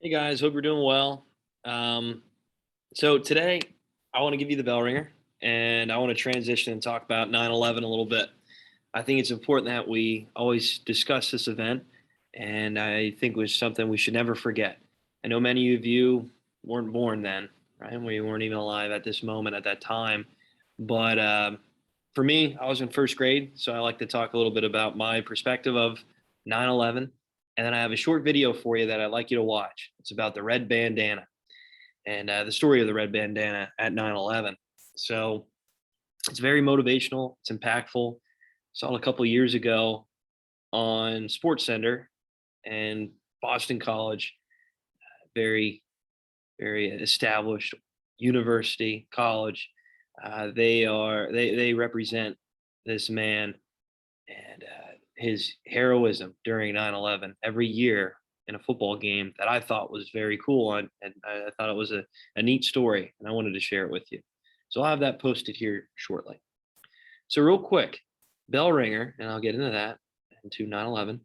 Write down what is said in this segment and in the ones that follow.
Hey guys, hope you're doing well. So today I want to give you the bell ringer and I want to transition and talk about 9/11 a little bit. I think it's important that we always discuss this event, and I think it was something we should never forget. I know many of you weren't born then, right? We weren't even alive at this moment at that time. But for me, I was in first grade, so I like to talk a little bit about my perspective of 9/11. And then I have a short video for you that I'd like you to watch. It's about the red bandana and the story of the red bandana at 9/11. So it's very motivational, it's impactful. Saw it a couple years ago on Sports Center and Boston College, very, very established university, college. They represent this man and his heroism during 9/11 every year in a football game that I thought was very cool, and I thought it was a neat story, and I wanted to share it with you. So I'll have that posted here shortly. So real quick, Bellringer, and I'll get into that, into 9/11,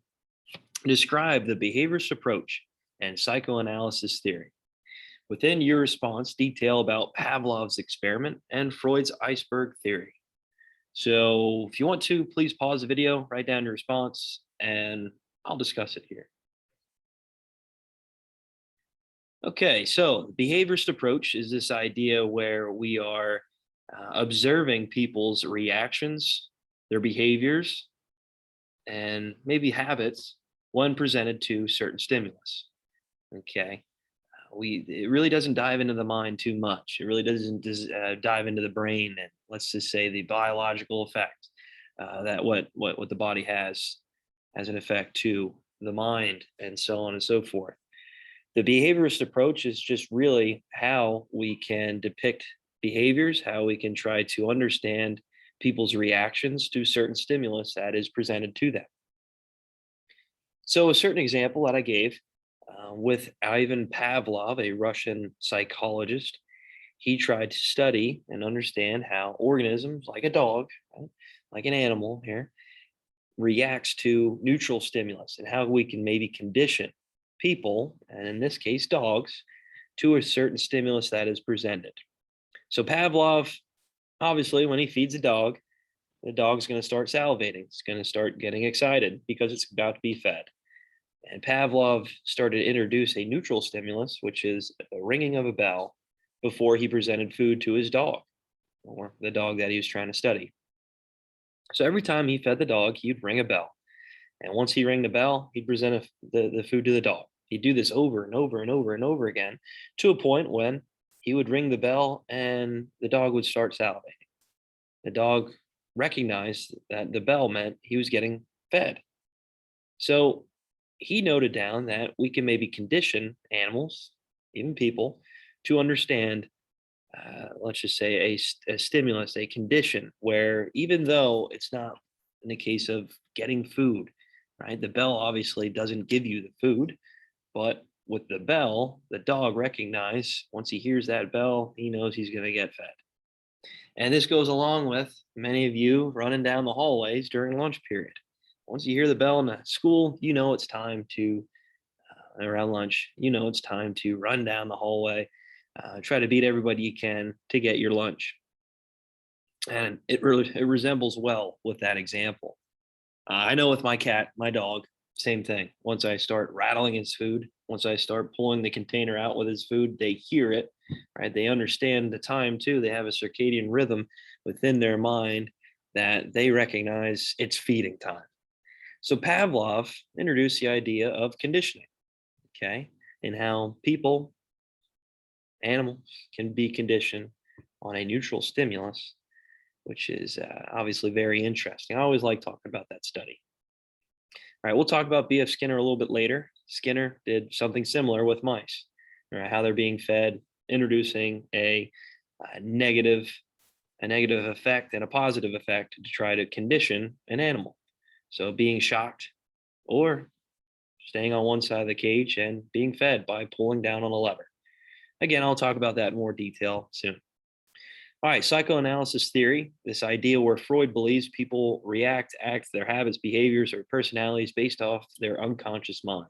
describe the behaviorist approach and psychoanalysis theory. Within your response, detail about Pavlov's experiment and Freud's iceberg theory. So if you want to, please pause the video, write down your response, and I'll discuss it here. Okay, so the behaviorist approach is this idea where we are observing people's reactions, their behaviors, and maybe habits when presented to certain stimulus. Okay, it really doesn't dive into the mind too much. It really doesn't dive into the brain and let's just say the biological effect that what the body has an effect to the mind and so on and so forth. The behaviorist approach is just really how we can depict behaviors, how we can try to understand people's reactions to certain stimulus that is presented to them. So, a certain example that I gave with Ivan Pavlov, a Russian psychologist, he tried to study and understand how organisms, like a dog, right, like an animal here, reacts to neutral stimulus and how we can maybe condition people, and in this case, dogs, to a certain stimulus that is presented. So Pavlov, obviously, when he feeds a dog, the dog's going to start salivating. It's going to start getting excited because it's about to be fed. And Pavlov started to introduce a neutral stimulus, which is the ringing of a bell, before he presented food to his dog or the dog that he was trying to study. So every time he fed the dog, he'd ring a bell. And once he rang the bell, he'd present the food to the dog. He'd do this over and over and over and over again to a point when he would ring the bell and the dog would start salivating. The dog recognized that the bell meant he was getting fed. So he noted down that we can maybe condition animals, even people, to understand, let's just say, a stimulus, a condition where even though it's not in the case of getting food, right? The bell obviously doesn't give you the food, but with the bell, the dog recognizes once he hears that bell, he knows he's going to get fed. And this goes along with many of you running down the hallways during lunch period. Once you hear the bell in the school, you know it's time to, around lunch, you know it's time to run down the hallway, try to beat everybody you can to get your lunch. And it resembles well with that example. I know with my cat, my dog, same thing. Once I start rattling his food, once I start pulling the container out with his food, they hear it, right? They understand the time too. They have a circadian rhythm within their mind that they recognize it's feeding time. So Pavlov introduced the idea of conditioning, okay, and how people, animals can be conditioned on a neutral stimulus, which is obviously very interesting. I always like talking about that study. All right, we'll talk about B.F. Skinner a little bit later. Skinner did something similar with mice, right, how they're being fed, introducing a negative a negative effect and a positive effect to try to condition an animal. So being shocked or staying on one side of the cage and being fed by pulling down on a lever. Again, I'll talk about that in more detail soon. All right, psychoanalysis theory, this idea where Freud believes people react, act, their habits, behaviors, or personalities based off their unconscious mind.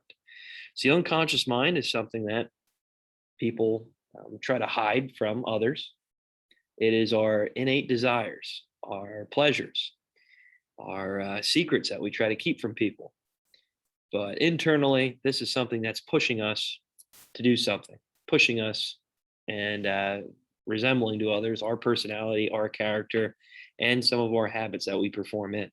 So the unconscious mind is something that people try to hide from others. It is our innate desires, our pleasures, our secrets that we try to keep from people. But internally, this is something that's pushing us to do something, pushing us and resembling to others, our personality, our character, and some of our habits that we perform in.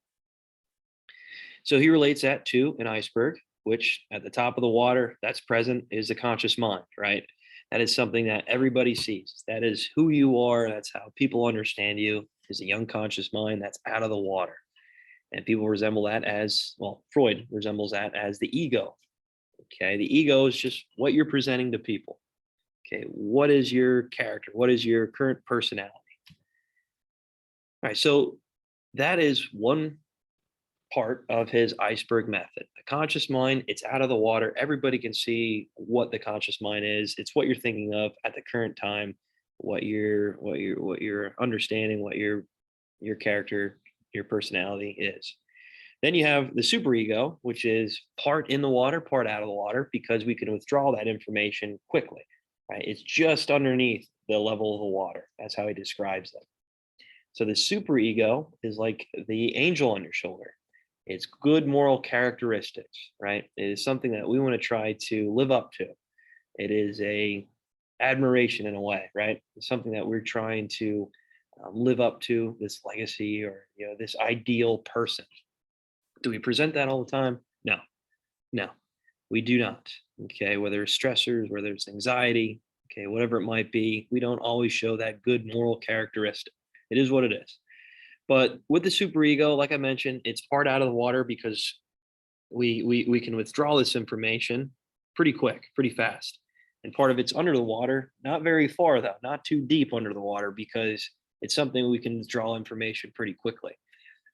So he relates that to an iceberg, which at the top of the water, that's present is the conscious mind, right? That is something that everybody sees. That is who you are. That's how people understand you, is the unconscious mind that's out of the water. And people resemble that as, well, Freud resembles that as the ego. Okay. The ego is just what you're presenting to people. Okay. What is your character? What is your current personality? All right. So that is one part of his iceberg method. The conscious mind, it's out of the water. Everybody can see what the conscious mind is. It's what you're thinking of at the current time, what you're understanding, what your character, your personality is. Then you have the superego, which is part in the water, part out of the water, because we can withdraw that information quickly. Right? It's just underneath the level of the water. That's how he describes them. So the superego is like the angel on your shoulder. It's good moral characteristics, right? It is something that we want to try to live up to. It is a admiration in a way, right? It's something that we're trying to live up to, this legacy or this ideal person. Do we present that all the time? No, no, we do not. Okay, whether it's stressors, whether it's anxiety, okay, whatever it might be, we don't always show that good moral characteristic. It is what it is. But with the superego, like I mentioned, it's part out of the water because we can withdraw this information pretty quick, pretty fast. And part of it's under the water, not very far though, not too deep under the water because it's something we can withdraw information pretty quickly.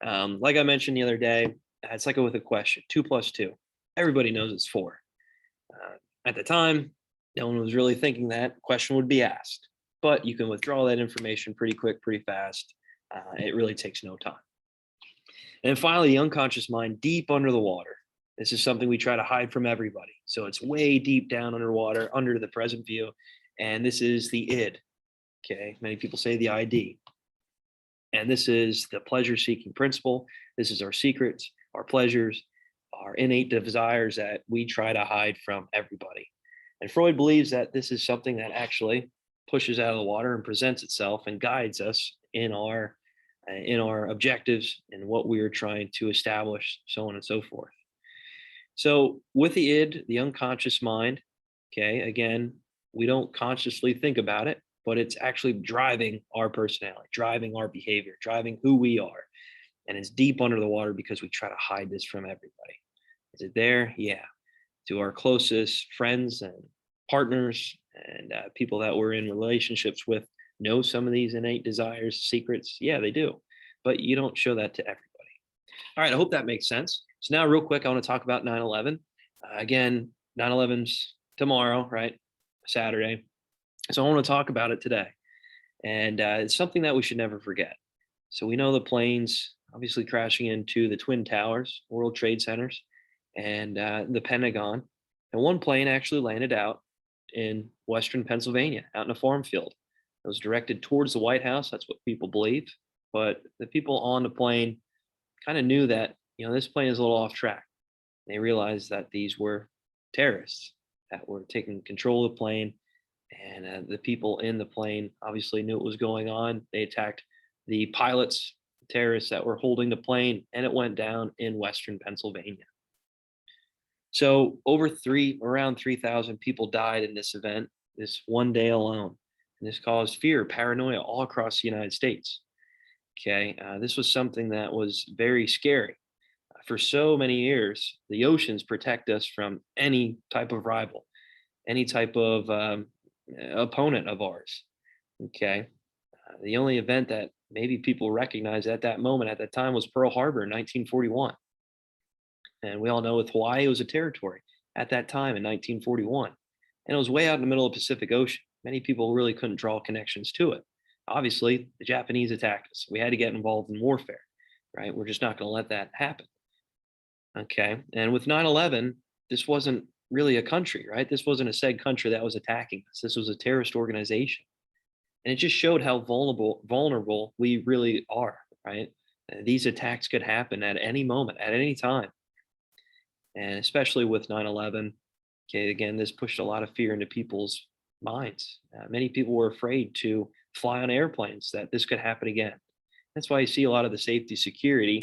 Like I mentioned the other day, it's like with a question: 2 plus 2. Everybody knows it's 4. At the time, no one was really thinking that question would be asked, but you can withdraw that information pretty quick, pretty fast. It really takes no time. And finally, the unconscious mind deep under the water. This is something we try to hide from everybody. So it's way deep down underwater, under the present view. And this is the id. Okay. Many people say the ID. And this is the pleasure seeking principle. This is our secrets, our pleasures, our innate desires that we try to hide from everybody. And Freud believes that this is something that actually pushes out of the water and presents itself and guides us in our objectives and what we are trying to establish, so on and so forth. So with the id, the unconscious mind, okay, again, we don't consciously think about it, but it's actually driving our personality, driving our behavior, driving who we are. And it's deep under the water because we try to hide this from everybody. Is it there? Yeah. To our closest friends and partners and people that we're in relationships with know some of these innate desires, secrets. Yeah, they do. But you don't show that to everybody. All right, I hope that makes sense. So now real quick, I want to talk about 9/11. Again, 9/11's tomorrow, right? Saturday. So I want to talk about it today. And it's something that we should never forget. So we know the planes obviously crashing into the Twin Towers, World Trade Centers, and the Pentagon. And one plane actually landed out in Western Pennsylvania, out in a farm field. It was directed towards the White House. That's what people believe. But the people on the plane kind of knew that, this plane is a little off track. They realized that these were terrorists that were taking control of the plane. And the people in the plane obviously knew what was going on. They attacked the pilots, terrorists that were holding the plane, and it went down in Western Pennsylvania. So around 3,000 people died in this event, this one day alone. And this caused fear, paranoia all across the United States. Okay, this was something that was very scary. For so many years, the oceans protect us from any type of rival, any type of opponent of ours. Okay, the only event that maybe people recognize at that moment, at that time, was Pearl Harbor in 1941. And we all know with Hawaii, it was a territory at that time in 1941. And it was way out in the middle of the Pacific Ocean. Many people really couldn't draw connections to it. Obviously, the Japanese attacked us. We had to get involved in warfare, right? We're just not going to let that happen. Okay. And with 9/11, this wasn't really a country, right? This wasn't a said country that was attacking us. This was a terrorist organization. And it just showed how vulnerable we really are, right? These attacks could happen at any moment, at any time. And especially with 9/11, okay, again, this pushed a lot of fear into people's minds. Many people were afraid to fly on airplanes, that this could happen again. That's why you see a lot of the safety security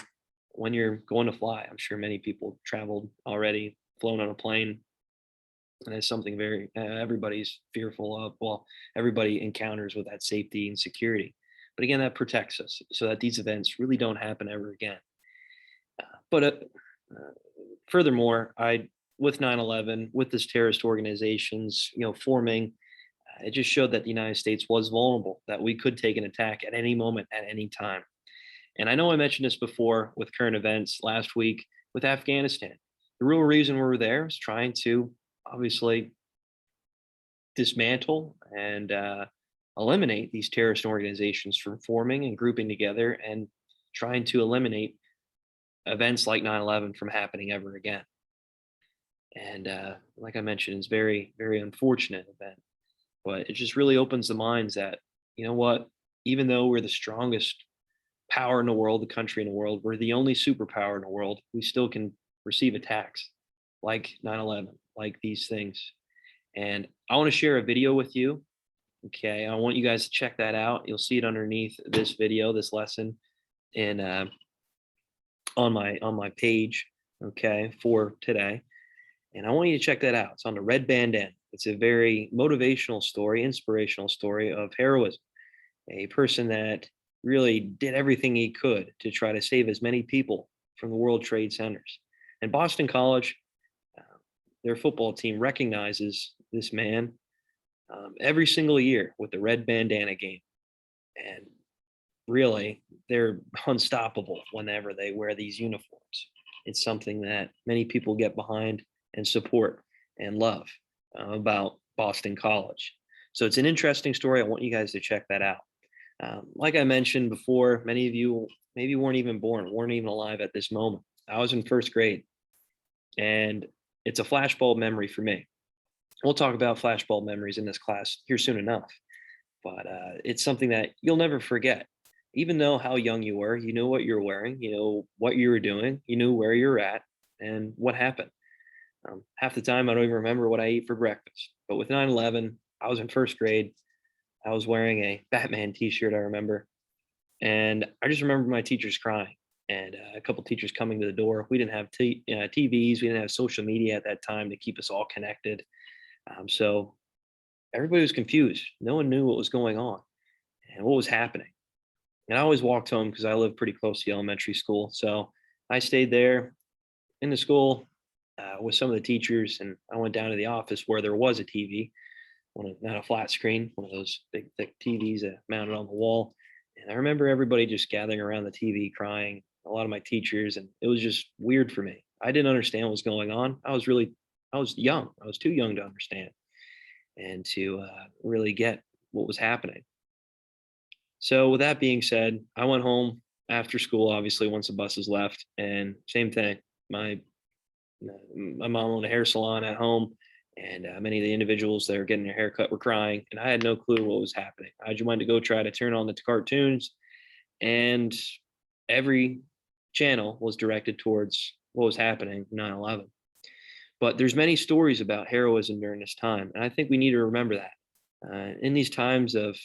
when you're going to fly. I'm sure many people traveled already, flown on a plane, and it's something very everybody's fearful of. Well, everybody encounters with that safety and security. But again, that protects us so that these events really don't happen ever again. But furthermore, I with 9/11, with this terrorist organizations, forming, it just showed that the United States was vulnerable, that we could take an attack at any moment, at any time. And I know I mentioned this before with current events last week with Afghanistan. The real reason we were there is trying to obviously dismantle and eliminate these terrorist organizations from forming and grouping together and trying to eliminate events like 9/11 from happening ever again. And like I mentioned, it's very, very unfortunate event, but it just really opens the minds that, you know what, even though we're the strongest power in the world, the country in the world, we're the only superpower in the world, we still can receive attacks like 9/11, like these things. And I want to share a video with you. Okay. I want you guys to check that out. You'll see it underneath this video, this lesson in on my page, okay, for today. And I want you to check that out. It's on the red bandana. It's a very motivational story, inspirational story of heroism. A person that really did everything he could to try to save as many people from the World Trade Centers. And Boston College, uh, their football team recognizes this man every single year with the red bandana game. And really, they're unstoppable whenever they wear these uniforms. It's something that many people get behind and support and love about Boston College. So it's an interesting story. I want you guys to check that out. Like I mentioned before, many of you maybe weren't even born, weren't even alive at this moment. I was in first grade, and it's a flashbulb memory for me. We'll talk about flashbulb memories in this class here soon enough, but it's something that you'll never forget. Even though how young you were, you knew what you were wearing, you know what you were doing, you knew where you were at, and what happened. Half the time, I don't even remember what I ate for breakfast. But with 9/11, I was in first grade. I was wearing a Batman T-shirt, I remember, and I just remember my teachers crying and a couple teachers coming to the door. We didn't have TVs, we didn't have social media at that time to keep us all connected. So everybody was confused. No one knew what was going on and what was happening. And I always walked home because I lived pretty close to the elementary school. So I stayed there in the school with some of the teachers, and I went down to the office where there was a TV, not a flat screen, one of those big, thick TVs that mounted on the wall. And I remember everybody just gathering around the TV crying, a lot of my teachers, and it was just weird for me. I didn't understand what was going on. I was young. I was too young to understand and to really get what was happening. So with that being said, I went home after school, obviously once the buses left, and same thing. My my mom owned a hair salon at home, and many of the individuals that were getting their haircut were crying, and I had no clue what was happening. I just wanted to go try to turn on the cartoons, and every channel was directed towards what was happening 9/11. But there's many stories about heroism during this time, and I think we need to remember that in these times of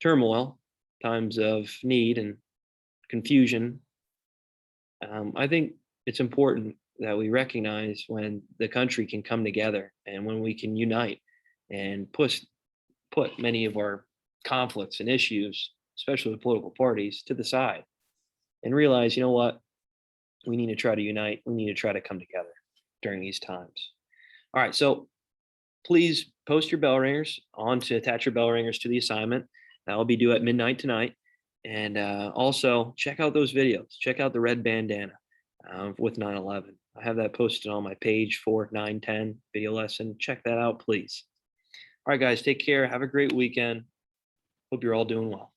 turmoil, times of need and confusion. I think it's important that we recognize when the country can come together and when we can unite and put many of our conflicts and issues, especially with political parties, to the side and realize, you know what, we need to try to unite. We need to try to come together during these times. All right, so please post your bell ringers on to attach your bell ringers to the assignment. That will be due at midnight tonight. And also check out those videos. Check out the red bandana with 9/11. I have that posted on my page for 9/10 video lesson. Check that out, please. All right, guys, take care. Have a great weekend. Hope you're all doing well.